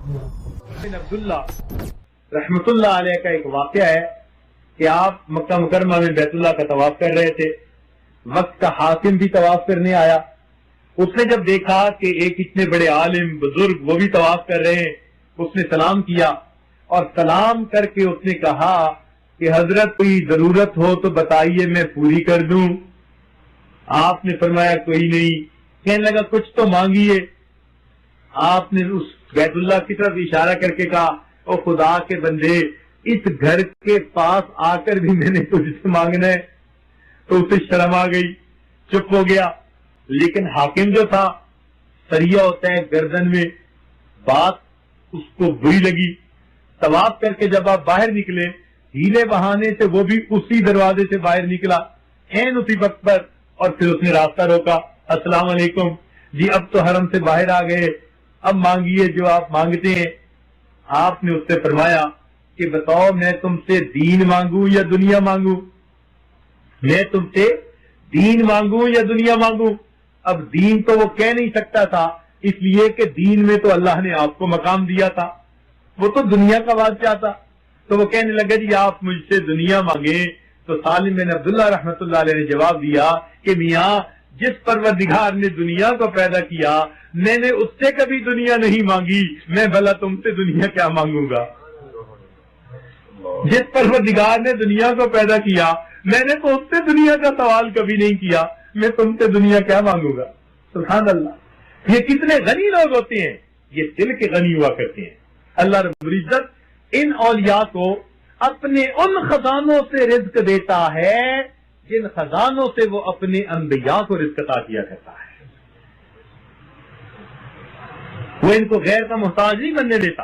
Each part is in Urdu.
عبداللہ رحمت اللہ علیہ کا ایک واقعہ ہے کہ آپ مکہ مکرمہ میں بیت اللہ کا طواف کر رہے تھے. وقت کا حاکم بھی طواف کرنے آیا. اس نے جب دیکھا کہ ایک اتنے بڑے عالم بزرگ وہ بھی طواف کر رہے ہیں, اس نے سلام کیا اور سلام کر کے اس نے کہا کہ حضرت کوئی ضرورت ہو تو بتائیے میں پوری کر دوں. آپ نے فرمایا کوئی نہیں. کہنے لگا کچھ تو مانگیے. آپ نے اس بیت اللہ کی طرف اشارہ کر کے کہا او خدا کے بندے, اس گھر کے پاس آ کر بھی میں نے تجھ سے مانگنا ہے. تو اسے شرم آ گئی, چپ ہو گیا. لیکن حاکم جو تھا, سریا ہوتا ہے گردن میں, بات اس کو بری لگی. طواف کر کے جب آپ باہر نکلے, ہیلے بہانے سے وہ بھی اسی دروازے سے باہر نکلا عین اسی وقت پر, اور پھر اس نے راستہ روکا. السلام علیکم جی, اب تو حرم سے باہر آ گئے, اب مانگیے جو آپ مانگتے ہیں. آپ نے اس سے فرمایا کہ بتاؤ میں تم سے دین مانگوں یا دنیا مانگوں؟ میں تم سے دین مانگوں یا دنیا مانگوں؟ اب دین تو وہ کہہ نہیں سکتا تھا, اس لیے کہ دین میں تو اللہ نے آپ کو مقام دیا تھا, وہ تو دنیا کا بادشاہ تھا. تو وہ کہنے لگا جی آپ مجھ سے دنیا مانگیں. تو سالم بن عبداللہ رحمت اللہ علیہ نے جواب دیا کہ میاں جس پروردگار نے دنیا کو پیدا کیا میں نے اس سے کبھی دنیا نہیں مانگی, میں بھلا تم سے دنیا کیا مانگوں گا؟ جس پروردگار نے دنیا کو پیدا کیا میں نے تو اس سے دنیا کا سوال کبھی نہیں کیا, میں تم سے دنیا کیا مانگوں گا؟ سبحان اللہ. یہ کتنے غنی لوگ ہوتے ہیں, یہ دل کے غنی ہوا کرتے ہیں. اللہ رب العزت ان اولیاء کو اپنے ان خزانوں سے رزق دیتا ہے جن خزانوں سے وہ اپنے انبیاء کو رزق عطا کیا کرتا ہے. وہ ان کو غیر کا محتاج نہیں بننے دیتا.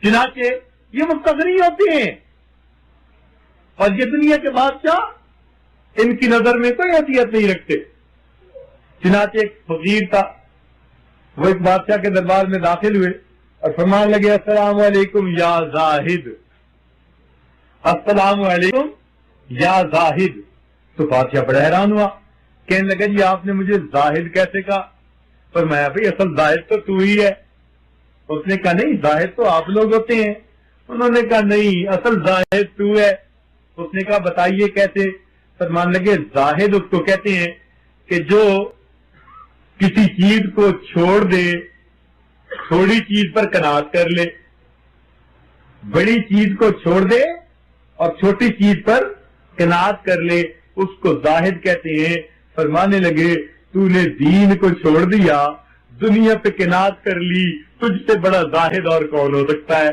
چنانچہ یہ مستغنی ہوتے ہیں, اور یہ دنیا کے بادشاہ ان کی نظر میں کوئی حیثیت نہیں رکھتے. چنانچہ ایک فقیر تھا, وہ ایک بادشاہ کے دربار میں داخل ہوئے اور فرمان لگے السلام علیکم یا زاہد, السلام علیکم یا زاہد. تو بادشاہ بڑا حیران ہوا, کہنے لگا جی آپ نے مجھے زاہد کیسے کہا؟ فرمایا بھئی اصل زاہد تو ہی ہے. اس نے کہا نہیں, زاہد تو آپ لوگ ہوتے ہیں. انہوں نے کہا نہیں, اصل زاہد تو ہے. اس نے کہا بتائیے کیسے؟ فرمان لگے زاہد اس کو کہتے ہیں کہ جو کسی چیز کو چھوڑ دے, تھوڑی چیز پر قناعت کر لے. بڑی چیز کو چھوڑ دے اور چھوٹی چیز پر قناعت کر لے, اس کو زاہد کہتے ہیں. فرمانے لگے تو نے دین کو چھوڑ دیا, دنیا پہ قناعت کر لی, تجھ سے بڑا زاہد اور کون ہو سکتا ہے؟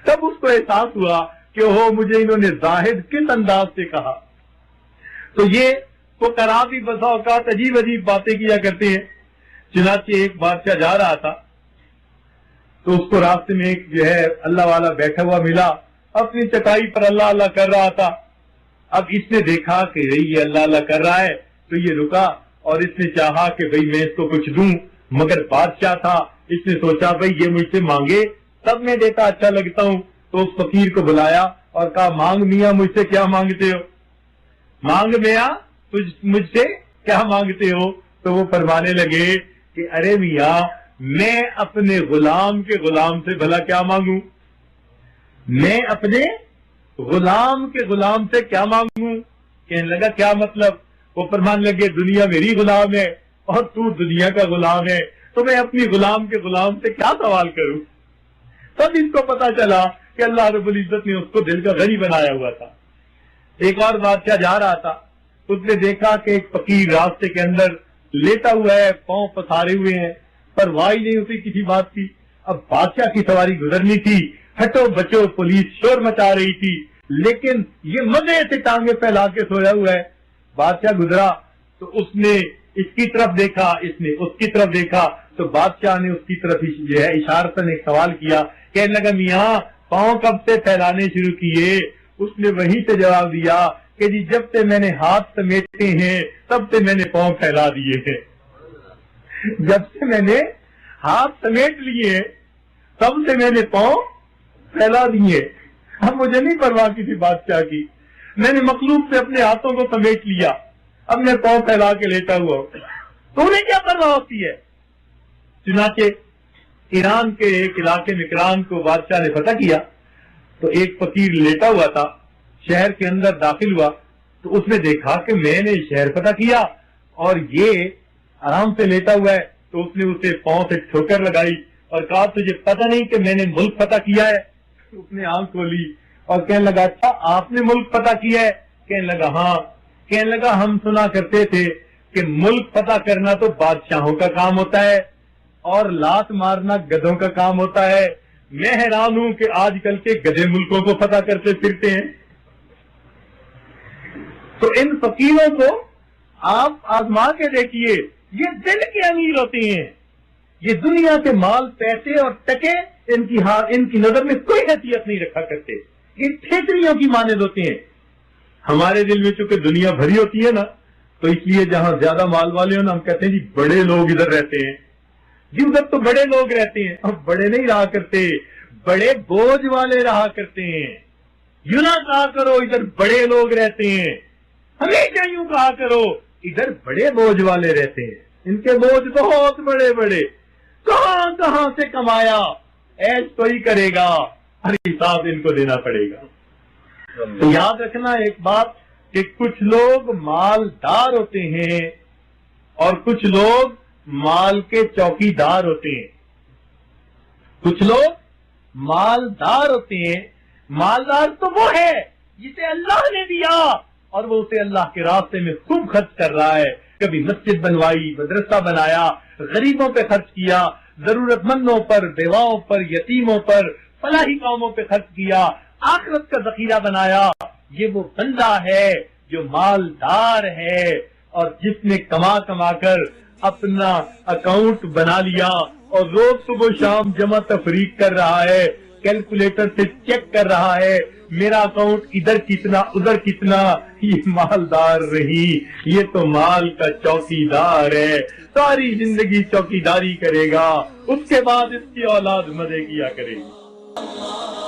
تب اس کو احساس ہوا کہ ہو مجھے انہوں نے زاہد کس انداز سے کہا. تو یہ وہ کرا بھی بسا اوقات عجیب عجیب باتیں کیا کرتے ہیں. چنانچہ ایک بادشاہ جا رہا تھا, تو اس کو راستے میں ایک جو ہے اللہ والا بیٹھا ہوا ملا, اپنی چٹائی پر اللہ اللہ کر رہا تھا. اب اس نے دیکھا کہ یہ اللہ اللہ کر رہا ہے, تو یہ رکا اور اس نے چاہا کہ بھئی میں اس کو کچھ دوں, مگر بادشاہ تھا, اس نے سوچا بھئی یہ مجھ سے مانگے تب میں دیتا اچھا لگتا ہوں. تو اس فقیر کو بلایا اور کہا مانگ میاں مجھ سے کیا مانگتے ہو؟ مانگ میاں مجھ سے کیا مانگتے ہو؟ تو وہ فرمانے لگے کہ ارے میاں میں اپنے غلام کے غلام سے بھلا کیا مانگوں؟ میں اپنے غلام کے غلام سے کیا مانگوں؟ کہنے لگا کیا مطلب؟ وہ فرمانے لگے دنیا میری غلام ہے اور تو دنیا کا غلام ہے, تو میں اپنی غلام کے غلام سے کیا سوال کروں؟ تب ان کو پتا چلا کہ اللہ رب العزت نے اس کو دل کا غنی بنایا ہوا تھا. ایک اور بادشاہ جا رہا تھا, اس نے دیکھا کہ ایک فقیر راستے کے اندر لیٹا ہوا ہے, پاؤں پسارے ہوئے ہیں, پرواہ نہیں ہوتی کسی بات کی. اب بادشاہ کی سواری گزرنی تھی, ہٹو بچو پولیس شور مچا رہی تھی, لیکن یہ مزے سے ٹانگیں پھیلا کے سویا ہوا ہے. بادشاہ گزرا تو اس نے اس کی طرف دیکھا, اس نے اس کی طرف دیکھا, تو بادشاہ نے اس کی طرف جو ہے اشارتاً ایک سوال کیا. کہنے لگا میاں پاؤں کب سے پھیلانے شروع کیے؟ اس نے وہیں سے جواب دیا کہ جی جب سے میں نے ہاتھ سمیٹے ہیں تب سے میں نے پاؤں پھیلا دیے ہیں. جب سے میں نے ہاتھ سمیٹ لیے تب سے میں نے پاؤں پھیلا دیے. اب مجھے نہیں پرواہ کسی بادشاہ کی, میں نے مخلوق سے اپنے ہاتھوں کو سمیٹ لیا, اب میں پاؤں پھیلا کے لیٹا ہوا ہوں, تو انہیں کیا پرواہ ہوتی ہے؟ چنانچہ ایران کے ایک علاقے میں ایران کو بادشاہ نے فتح کیا تو ایک فقیر لیٹا ہوا تھا، شہر کے اندر داخل ہوا تو اس نے دیکھا کہ میں نے شہر فتح کیا اور یہ آرام سے لیٹا ہوا ہے، تو اس نے اسے پاؤں سے ٹھوکر لگائی اور کہا تجھے پتہ نہیں کہ میں نے ملک فتح کیا ہے؟ اس نے آنکھ کھولی اور کہنے لگا اچھا آپ نے ملک فتح کیا ہے؟ کہنے لگا ہاں۔ کہنے لگا ہم سنا کرتے تھے کہ ملک فتح کرنا تو بادشاہوں کا کام ہوتا ہے اور لات مارنا گدھوں کا کام ہوتا ہے، میں حیران ہوں کہ آج کل کے گدھے ملکوں کو فتح کرتے پھرتے ہیں۔ تو ان فقیروں کو آپ آزما کے دیکھیے، یہ دل کے امیر ہوتے ہیں، یہ دنیا کے مال پیسے اور ٹکے ان کی نظر میں کوئی حیثیت نہیں رکھا کرتے، یہ ٹھیکریوں کی مانند ہوتے ہیں۔ ہمارے دل میں چونکہ دنیا بھری ہوتی ہے نا، تو اس لیے جہاں زیادہ مال والے ہو نا ہم کہتے ہیں جی بڑے لوگ ادھر رہتے ہیں، جی ادھر تو بڑے لوگ رہتے ہیں، اب بڑے نہیں رہا کرتے، بڑے بوجھ والے رہا کرتے ہیں۔ یوں نہ کہا کرو ادھر بڑے لوگ رہتے ہیں، ہمیشہ یوں کہا کرو ادھر بڑے بوجھ والے رہتے ہیں، ان کے بوجھ بہت بڑے بڑے، کہاں کہاں سے کمایا، ایش کوئی کرے گا، ہر حساب ان کو دینا پڑے گا۔ تو یاد رکھنا ایک بات کہ کچھ لوگ مالدار ہوتے ہیں اور کچھ لوگ مال کے چوکی دار ہوتے ہیں۔ کچھ لوگ مالدار ہوتے ہیں، مالدار تو وہ ہے جسے اللہ نے دیا اور وہ اسے اللہ کے راستے میں خوب خرچ کر رہا ہے، کبھی مسجد بنوائی، مدرسہ بنایا، غریبوں پہ خرچ کیا، ضرورت مندوں پر، بیواؤں پر، یتیموں پر، فلاحی کاموں پہ خرچ کیا، آخرت کا ذخیرہ بنایا۔ یہ وہ بندہ ہے جو مالدار ہے اور جس نے کما کما کر اپنا اکاؤنٹ بنا لیا اور روز صبح شام جمع تفریق کر رہا ہے، کیلکولیٹر سے چیک کر رہا ہے میرا اکاؤنٹ ادھر کتنا ادھر کتنا۔ یہ مالدار رہی، یہ تو مال کا چوکی دار ہے، ساری زندگی چوکی داری کرے گا، اس کے بعد اس کی اولاد مزے کیا کرے گی۔